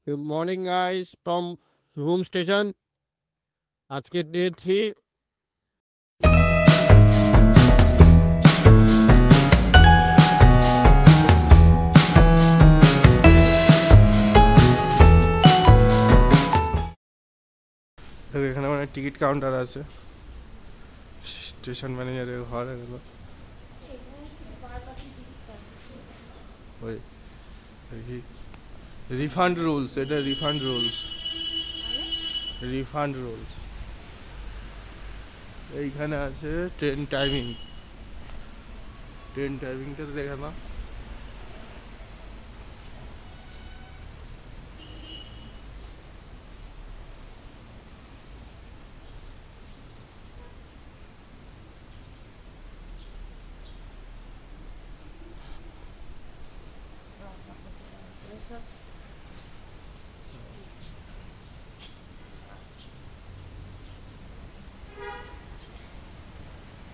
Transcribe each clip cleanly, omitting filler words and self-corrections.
Good morning, guys, from Room Station. আজকে day 3। দেখো এখানে মানে টিকিট কাউন্টার আছে, স্টেশন ম্যানেজারের ঘর এগুলো। ওই দেখি রিফান্ড রুলস, এটা রিফান্ড রুলস, রিফান্ড রুলস। এইখানে আছে ট্রেন টাইমিং, ট্রেন টাইমিংটা দেখে না।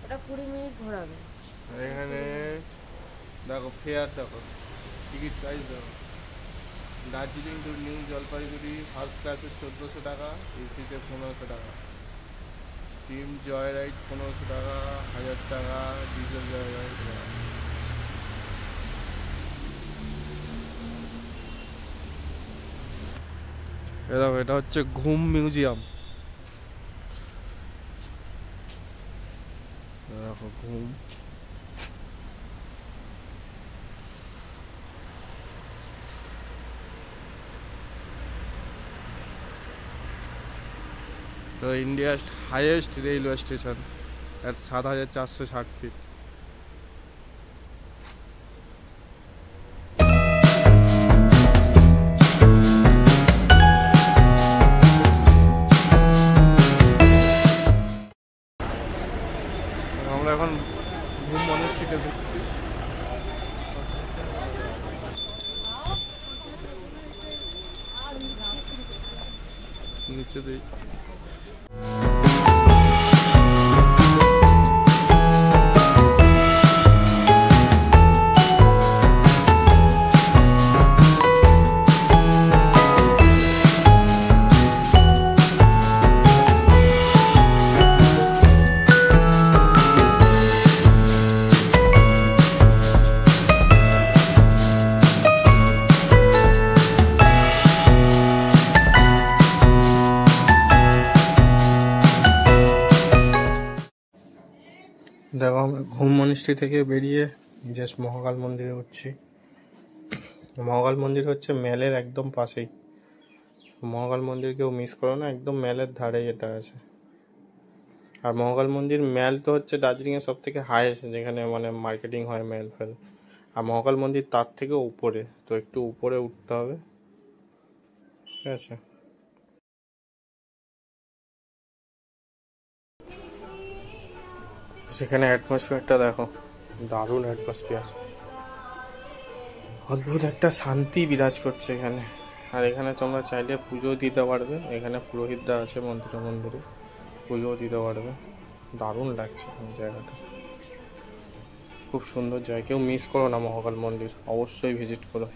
এটা 20 মিনিট ঘোরাবে। এখানে দেখো ফেয়ার, দেখো টিকিট প্রাইস দেখো। Darjeeling two new Jalpaiguri first ক্লাসের 1400 টাকা, এসিতে 1500 টাকা, স্টিম জয় রাইড 1500 টাকা, 1000 টাকা, ডিজেল জয় রাইড। দেখো এটা হচ্ছে ঘুম মিউজিয়াম, দেখো ঘুম। তো India's highest railway station at 7460 feet. আমরা এখন ঘুম মনেস্ট্রিতে ঢুকছি। নিচে দিই দেখো আমরা ঘুম মনিস্ট্রি থেকে বেরিয়ে জাস্ট মহাকাল মন্দিরে উঠছি। মহাকাল মন্দির হচ্ছে মেলের একদম পাশেই। মহাকাল মন্দির কেউ মিস করো না, একদম মেলের ধারেই এটা আছে। আর মহাকাল মন্দির মেল তো হচ্ছে দার্জিলিংয়ের সব থেকে হাইয়েস্ট, যেখানে মানে মার্কেটিং হয় মেল ফেল। আর মহাকাল মন্দির তার থেকে উপরে, তো একটু উপরে উঠতে হবে, ঠিক আছে। সেখানে অ্যাটমসফিয়ারটা দেখো, দারুণ অ্যাটমসফিয়ার, অদ্ভুত একটা শান্তি বিরাজ করছে এখানে। আর এখানে তোমরা চাইলে পুজো দিতে পারবে, এখানে পুরোহিতরা আছে মন্দিরে মন্দিরে, পুজো দিতে পারবে। দারুণ লাগছে জায়গাটা, খুব সুন্দর জায়গা। কেউ মিস করো না মহাকাল মন্দির, অবশ্যই ভিজিট করো।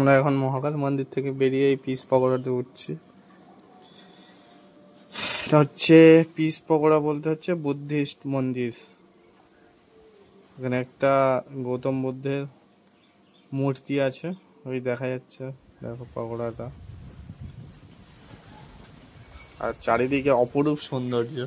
আমরা এখন মহাকাল মন্দির থেকে বেরিয়ে এই পিস পকোড়াতে উঠছি। এটা হচ্ছে পিস পকোড়া বলতে হচ্ছে বুদ্ধিস্ট মন্দির। এখানে একটা গৌতম বুদ্ধের মূর্তি আছে, ওই দেখা যাচ্ছে, দেখো পকোড়াটা। আর চারিদিকে অপরূপ সৌন্দর্য।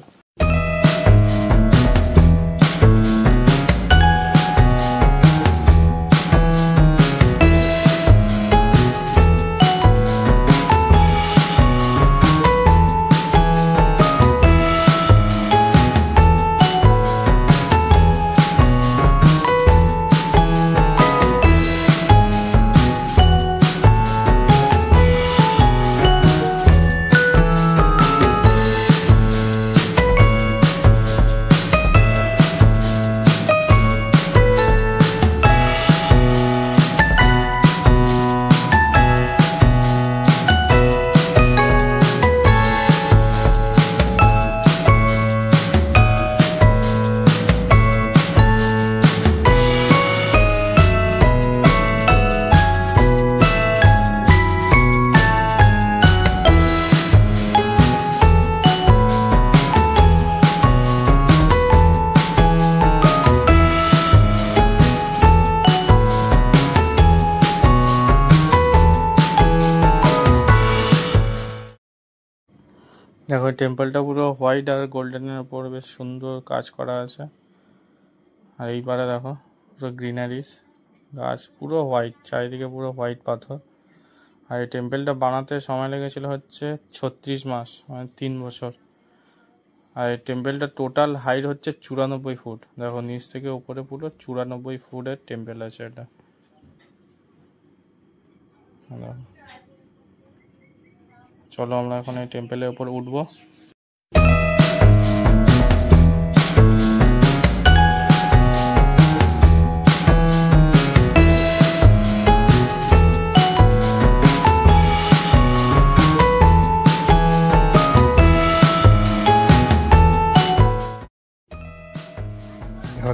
দেখো টেম্পলটা পুরো হোয়াইট আর গোল্ডেনের উপর বেশ সুন্দর কাজ করা আছে। আর এই পারে দেখো পুরো গ্রিনারিস গাছ, পুরো হোয়াইট, চারিদিকে পুরো হোয়াইট পাথর। আর এই টেম্পলটা বানাতে সময় লেগেছিল হচ্ছে 36 মাস, মানে 3 বছর। আর এই টেম্পলটা টোটাল হাইট হচ্ছে 94 ফুট। দেখো নিচ থেকে উপরে পুরো 94 ফুটের টেম্পল আছে এটা। চলো আমরা এখন এই টেম্পলের উপর উঠবো।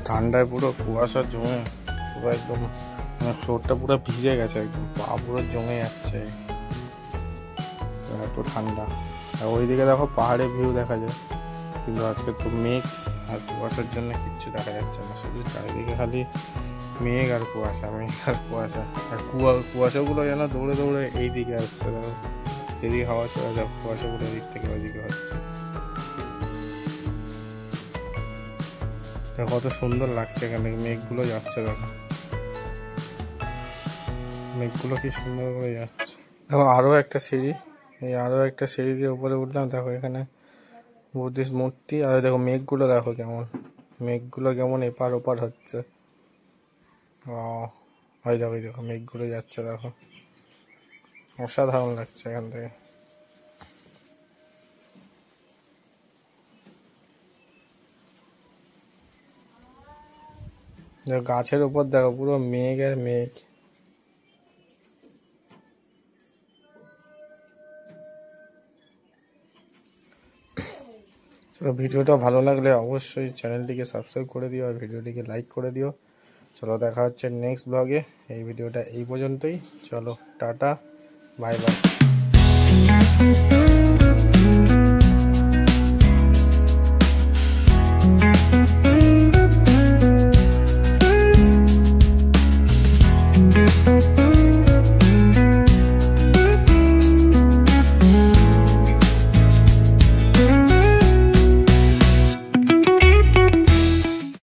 ঠান্ডায় পুরো কুয়াশা জমে পুরো একদম, মানে ফ্লোরটা পুরো ভিজে গেছে, একদম পা পুরো জমে যাচ্ছে, এত ঠান্ডা। আর ওইদিকে দেখো পাহাড়ের ভিউ দেখা যায়, কিন্তু আজকে তো মেঘ আর কুয়াশার জন্য কিচ্ছু দেখা যাচ্ছে না, শুধু চারিদিকে খালি মেঘ আর কুয়াশা, মেঘ আর কুয়াশা। আর কুয়াশাগুলো যেন দৌড়ে দৌড়ে এই দিকে আসছে, দেখো এদিকে হাওয়া চলে যায়, কুয়াশাগুলো এদিক থেকে ওইদিকে হচ্ছে। কত সুন্দর লাগছে এখানে, মেঘগুলো যাচ্ছে, দেখো মেঘগুলো কি সুন্দর করে যাচ্ছে। দেখো আরো একটা সিঁড়ি, এই আরো একটা সিঁড়ি দিয়ে উপরে উঠলাম। দেখো এখানে বুদ্ধিস্ট মূর্তি, আর দেখো মেঘগুলো দেখো কেমন, মেঘগুলো কেমন এপার ওপার হচ্ছে। ওই দেখো দেখো মেঘগুলো যাচ্ছে, দেখো অসাধারণ লাগছে এখান থেকে। গাছের উপর দেখো পুরো মেঘ আর মেঘ। ভিডিওটা ভালো লাগলে অবশ্যই চ্যানেলটিকে সাবস্ক্রাইব করে দিও আর ভিডিওটিকে লাইক করে দিও। চলো দেখা হচ্ছে নেক্সট ব্লগে। এই ভিডিওটা এই পর্যন্তই, চলো টাটা, বাই বাই।